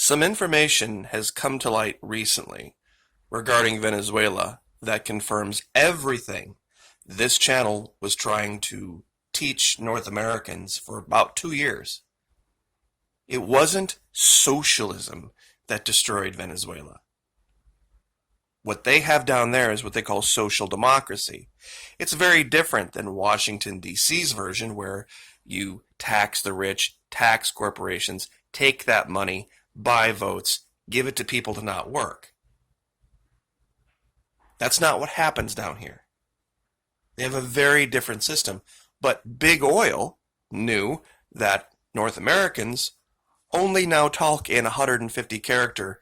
Some information has come to light recently regarding Venezuela that confirms everything this channel was trying to teach North Americans for about 2 years. It wasn't socialism that destroyed Venezuela. What they have down there is what they call social democracy. It's very different than Washington, D.C.'s version, where you tax the rich, tax corporations, take that money, buy votes, give it to people to not work. That's not what happens down here. They have a very different system. But Big Oil knew that North Americans only now talk in 150 character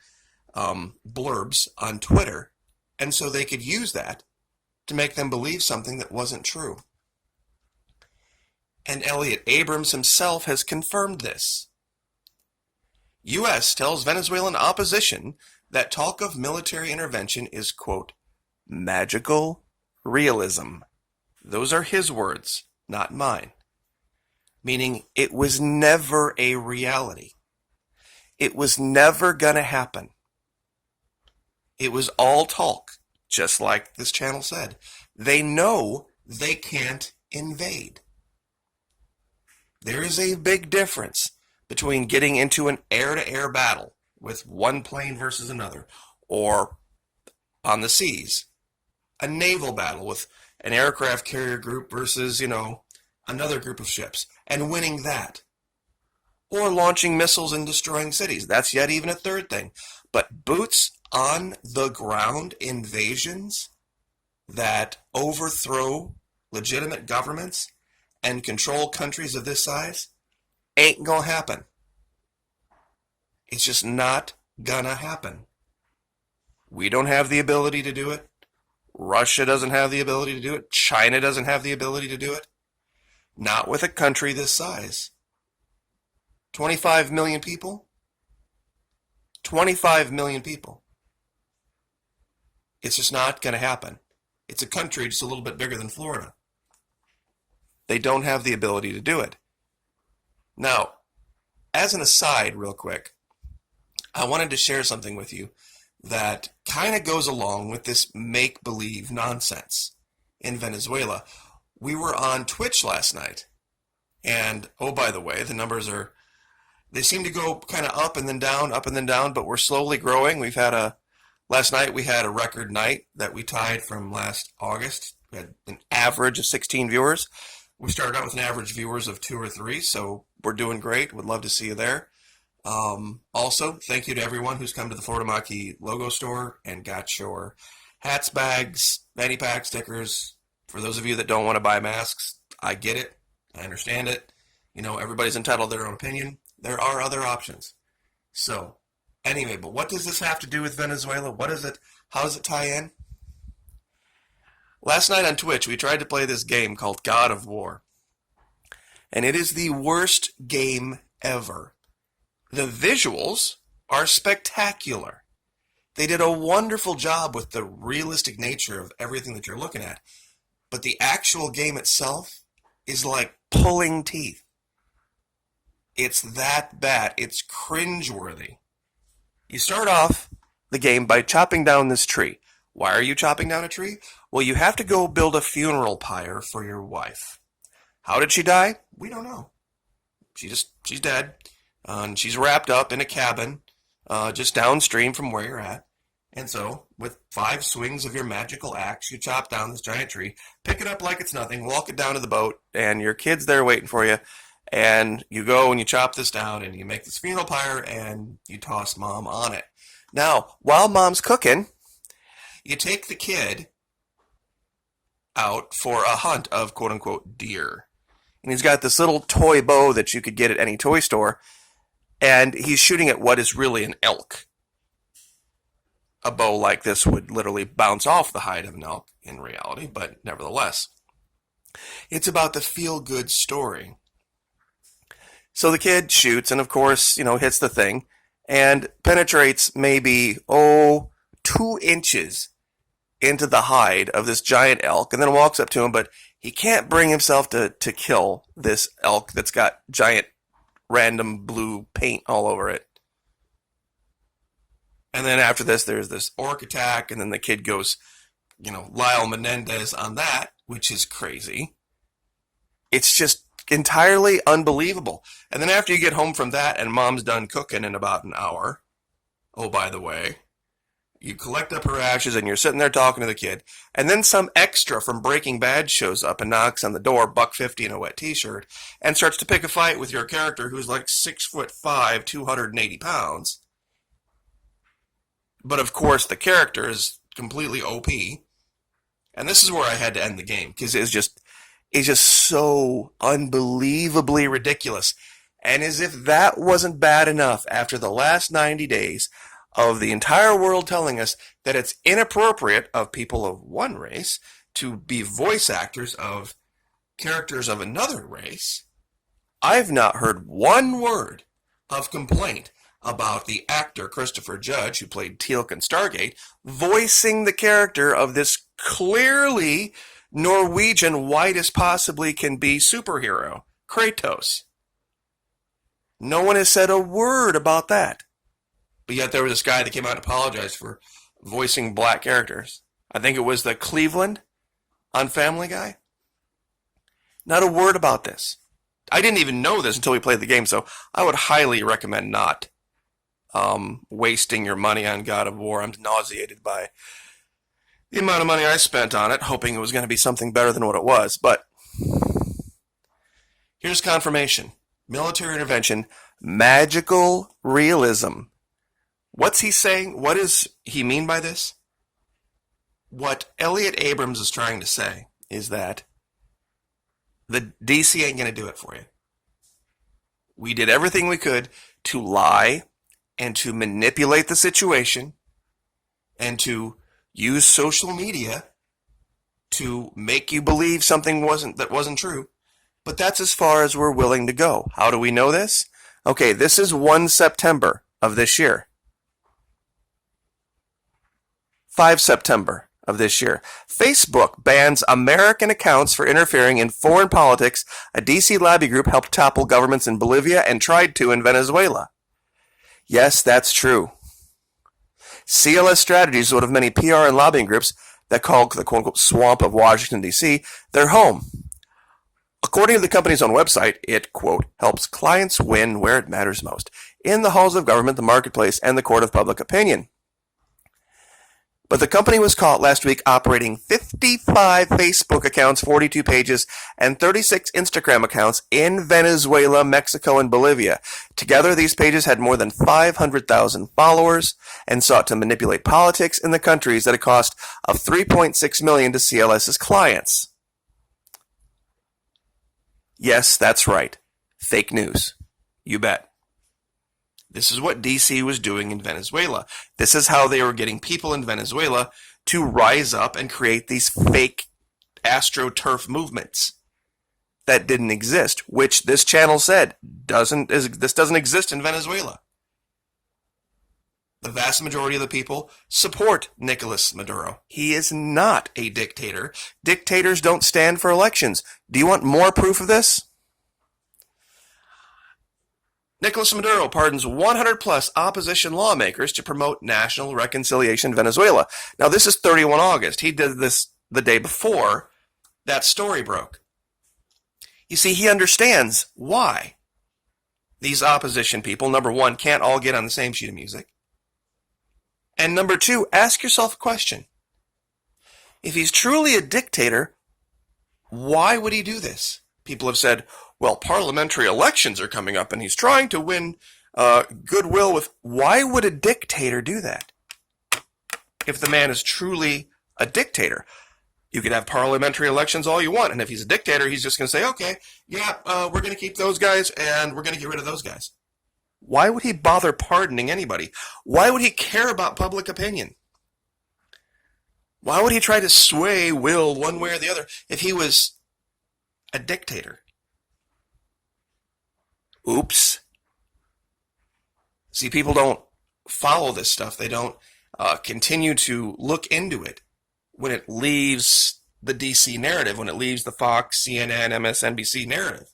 blurbs on Twitter, and so they could use that to make them believe something that wasn't true. And Elliot Abrams himself has confirmed this. U.S. tells Venezuelan opposition that talk of military intervention is, quote, magical realism. Those are his words, not mine. Meaning it was never a reality. It was never going to happen. It was all talk, just like this channel said. They know they can't invade. There is a big difference between getting into an air-to-air battle with one plane versus another, or on the seas, a naval battle with an aircraft carrier group versus, another group of ships, and winning that. Or launching missiles and destroying cities. That's yet even a third thing. But boots on the ground invasions that overthrow legitimate governments and control countries of this size ain't gonna happen. It's just not gonna happen. We don't have the ability to do it. Russia doesn't have the ability to do it. China doesn't have the ability to do it. Not with a country this size. 25 million people? 25 million people. It's just not going to happen. It's a country just a little bit bigger than Florida. They don't have the ability to do it. Now, as an aside, real quick, I wanted to share something with you that kind of goes along with this make-believe nonsense in Venezuela. We were on Twitch last night, and, oh, by the way, the numbers they seem to go kind of up and then down, but we're slowly growing. Last night we had a record night that we tied from last August. We had an average of 16 viewers. We started out with an average viewers of 2 or 3, so we're doing great. Would love to see you there. Also, thank you to everyone who's come to the Florida Maki logo store and got your hats, bags, fanny pack, stickers. For those of you that don't want to buy masks, I get it. I understand it. Everybody's entitled to their own opinion. There are other options. So, anyway, but what does this have to do with Venezuela? What is it? How does it tie in? Last night on Twitch, we tried to play this game called God of War. And it is the worst game ever. The visuals are spectacular. They did a wonderful job with the realistic nature of everything that you're looking at. But the actual game itself is like pulling teeth. It's that bad. It's cringeworthy. You start off the game by chopping down this tree. Why are you chopping down a tree? Well, you have to go build a funeral pyre for your wife. How did she die? We don't know. She's dead. And she's wrapped up in a cabin just downstream from where you're at. And so, with 5 swings of your magical axe, you chop down this giant tree, pick it up like it's nothing, walk it down to the boat, and your kid's there waiting for you. And you go and you chop this down and you make this funeral pyre and you toss mom on it. Now, while mom's cooking, you take the kid out for a hunt of quote-unquote deer. And he's got this little toy bow that you could get at any toy store. And he's shooting at what is really an elk. A bow like this would literally bounce off the hide of an elk in reality, but nevertheless. It's about the feel-good story. So the kid shoots and, of course, hits the thing and penetrates maybe, 2 inches into the hide of this giant elk and then walks up to him, but he can't bring himself to kill this elk that's got giant random blue paint all over it. And then after this, there's this orc attack, and then the kid goes, Lyle Menendez on that, which is crazy. It's just entirely unbelievable. And then after you get home from that and mom's done cooking in about an hour, oh, by the way, you collect up her ashes and you're sitting there talking to the kid, and then some extra from Breaking Bad shows up and knocks on the door, $1.50 in a wet t-shirt, and starts to pick a fight with your character who's like 6'5", 280 pounds. But of course the character is completely OP. And this is where I had to end the game, because it's just so unbelievably ridiculous. And as if that wasn't bad enough, after the last 90 days of the entire world telling us that it's inappropriate of people of one race to be voice actors of characters of another race, I've not heard one word of complaint about the actor Christopher Judge, who played Teal'c in Stargate, voicing the character of this clearly Norwegian, white as possibly can be superhero, Kratos. No one has said a word about that. But yet there was this guy that came out and apologized for voicing black characters. I think it was the Cleveland on Family Guy. Not a word about this. I didn't even know this until we played the game, so I would highly recommend not wasting your money on God of War. I'm nauseated by the amount of money I spent on it, hoping it was going to be something better than what it was. But here's confirmation. Military intervention, magical realism. What's he saying? What does he mean by this? What Elliot Abrams is trying to say is that the DC ain't going to do it for you. We did everything we could to lie and to manipulate the situation and to use social media to make you believe something wasn't true. But that's as far as we're willing to go. How do we know this? Okay, this is 1 September of this year. 5 September of this year. Facebook bans American accounts for interfering in foreign politics. A DC lobby group helped topple governments in Bolivia and tried to in Venezuela. Yes, that's true. CLS Strategies is one of many PR and lobbying groups that call the quote-unquote swamp of Washington, D.C. their home. According to the company's own website, it, quote, helps clients win where it matters most, in the halls of government, the marketplace, and the court of public opinion. But the company was caught last week operating 55 Facebook accounts, 42 pages, and 36 Instagram accounts in Venezuela, Mexico, and Bolivia. Together, these pages had more than 500,000 followers and sought to manipulate politics in the countries at a cost of $3.6 million to CLS's clients. Yes, that's right. Fake news. You bet. This is what DC was doing in Venezuela. This is how they were getting people in Venezuela to rise up and create these fake astroturf movements that didn't exist, which this channel said this doesn't exist in Venezuela. The vast majority of the people support Nicolas Maduro. He is not a dictator. Dictators don't stand for elections. Do you want more proof of this? Nicolas Maduro pardons 100 plus opposition lawmakers to promote national reconciliation in Venezuela. Now, this is 31 August. He did this the day before that story broke. You see, he understands why these opposition people, number one, can't all get on the same sheet of music. And number two, ask yourself a question. If he's truly a dictator, why would he do this? People have said, well, parliamentary elections are coming up and he's trying to win goodwill with... Why would a dictator do that? If the man is truly a dictator, you could have parliamentary elections all you want. And if he's a dictator, he's just going to say, okay, yeah, we're going to keep those guys and we're going to get rid of those guys. Why would he bother pardoning anybody? Why would he care about public opinion? Why would he try to sway will one way or the other if he was a dictator? Oops. See, people don't follow this stuff. They don't continue to look into it when it leaves the DC narrative, when it leaves the Fox, CNN, MSNBC narrative.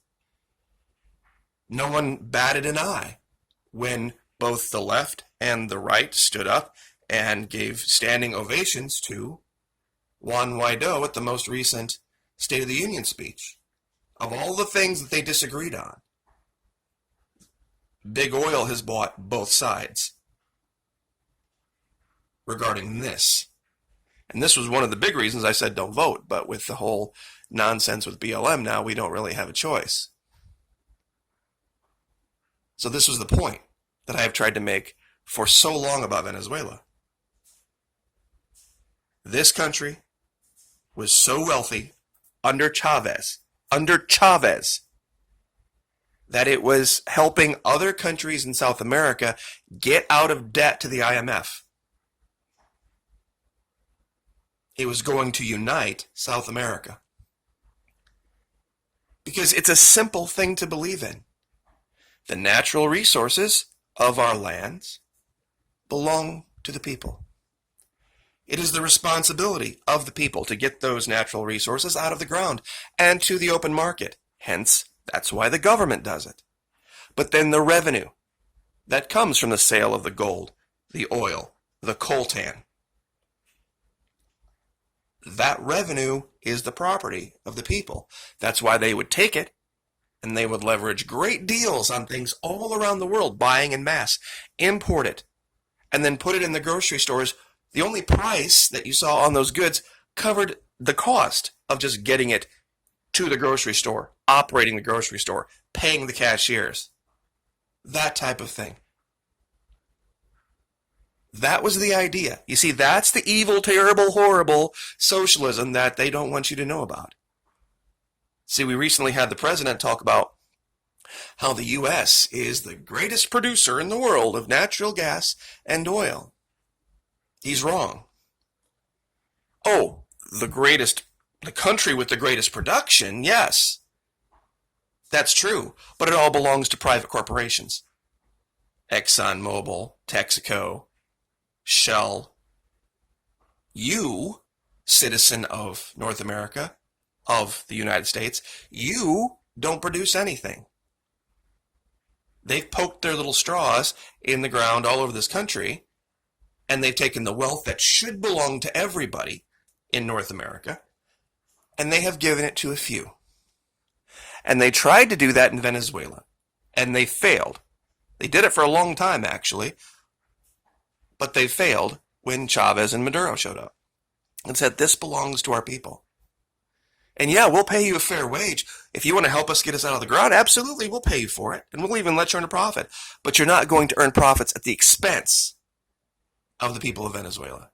No one batted an eye when both the left and the right stood up and gave standing ovations to Juan Guaido at the most recent State of the Union speech. Of all the things that they disagreed on, Big Oil has bought both sides regarding this. And this was one of the big reasons I said don't vote, but with the whole nonsense with BLM now, we don't really have a choice. So this was the point that I have tried to make for so long about Venezuela. This country was so wealthy under Chavez, that it was helping other countries in South America get out of debt to the IMF. It was going to unite South America. Because it's a simple thing to believe in. The natural resources of our lands belong to the people. It is the responsibility of the people to get those natural resources out of the ground and to the open market. Hence, that's why the government does it. But then the revenue that comes from the sale of the gold, the oil, the coltan, that revenue is the property of the people. That's why they would take it and they would leverage great deals on things all around the world, buying in mass, import it, and then put it in the grocery stores. The only price that you saw on those goods covered the cost of just getting it to the grocery store, operating the grocery store, paying the cashiers. That type of thing. That was the idea. You see, that's the evil, terrible, horrible socialism that they don't want you to know about. See, we recently had the president talk about how the U.S. is the greatest producer in the world of natural gas and oil. He's wrong. Oh, the country with the greatest production, yes. That's true, but it all belongs to private corporations. ExxonMobil, Texaco, Shell. You, citizen of North America, of the United States, you don't produce anything. They've poked their little straws in the ground all over this country, and they've taken the wealth that should belong to everybody in North America, and they have given it to a few. And they tried to do that in Venezuela, and they failed. They did it for a long time, actually, but they failed when Chavez and Maduro showed up and said, this belongs to our people. And yeah, we'll pay you a fair wage. If you want to help us get us out of the ground, absolutely, we'll pay you for it. And we'll even let you earn a profit. But you're not going to earn profits at the expense of the people of Venezuela.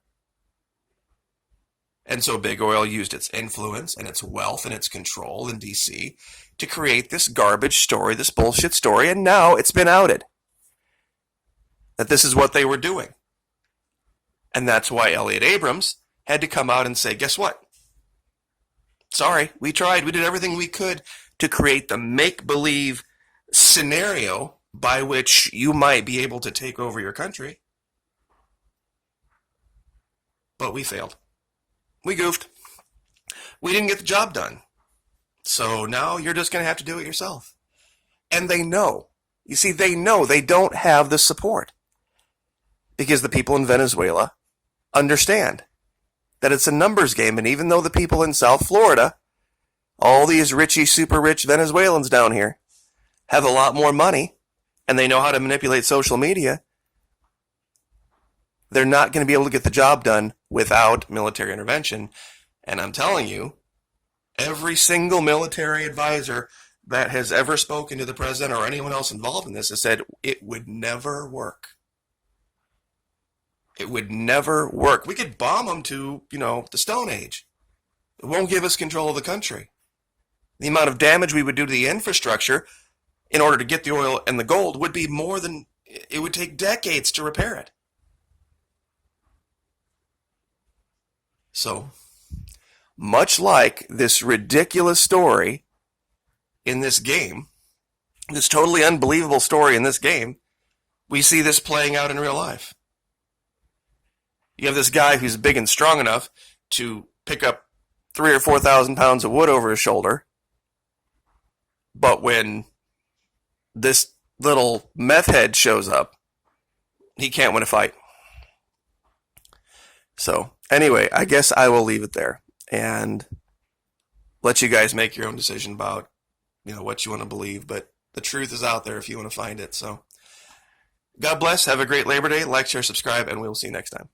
And so Big Oil used its influence and its wealth and its control in D.C. to create this garbage story, this bullshit story, and now it's been outed that this is what they were doing. And that's why Elliot Abrams had to come out and say, guess what? Sorry, we tried. We did everything we could to create the make-believe scenario by which you might be able to take over your country. But we failed. We goofed. We didn't get the job done. So now you're just going to have to do it yourself. And they know. You see, they know they don't have the support. Because the people in Venezuela understand that it's a numbers game. And even though the people in South Florida, all these richy, super rich Venezuelans down here, have a lot more money, and they know how to manipulate social media, they're not going to be able to get the job done without military intervention. And I'm telling you, every single military advisor that has ever spoken to the president or anyone else involved in this has said it would never work. It would never work. We could bomb them to, the Stone Age. It won't give us control of the country. The amount of damage we would do to the infrastructure in order to get the oil and the gold would be more than, it would take decades to repair it. So, much like this ridiculous story in this game, this totally unbelievable story in this game, we see this playing out in real life. You have this guy who's big and strong enough to pick up 3,000 or 4,000 pounds of wood over his shoulder, but when this little meth head shows up he can't win a fight. So anyway, I guess I will leave it there and let you guys make your own decision about, what you want to believe. But the truth is out there if you want to find it. So God bless. Have a great Labor Day. Like, share, subscribe, and we will see you next time.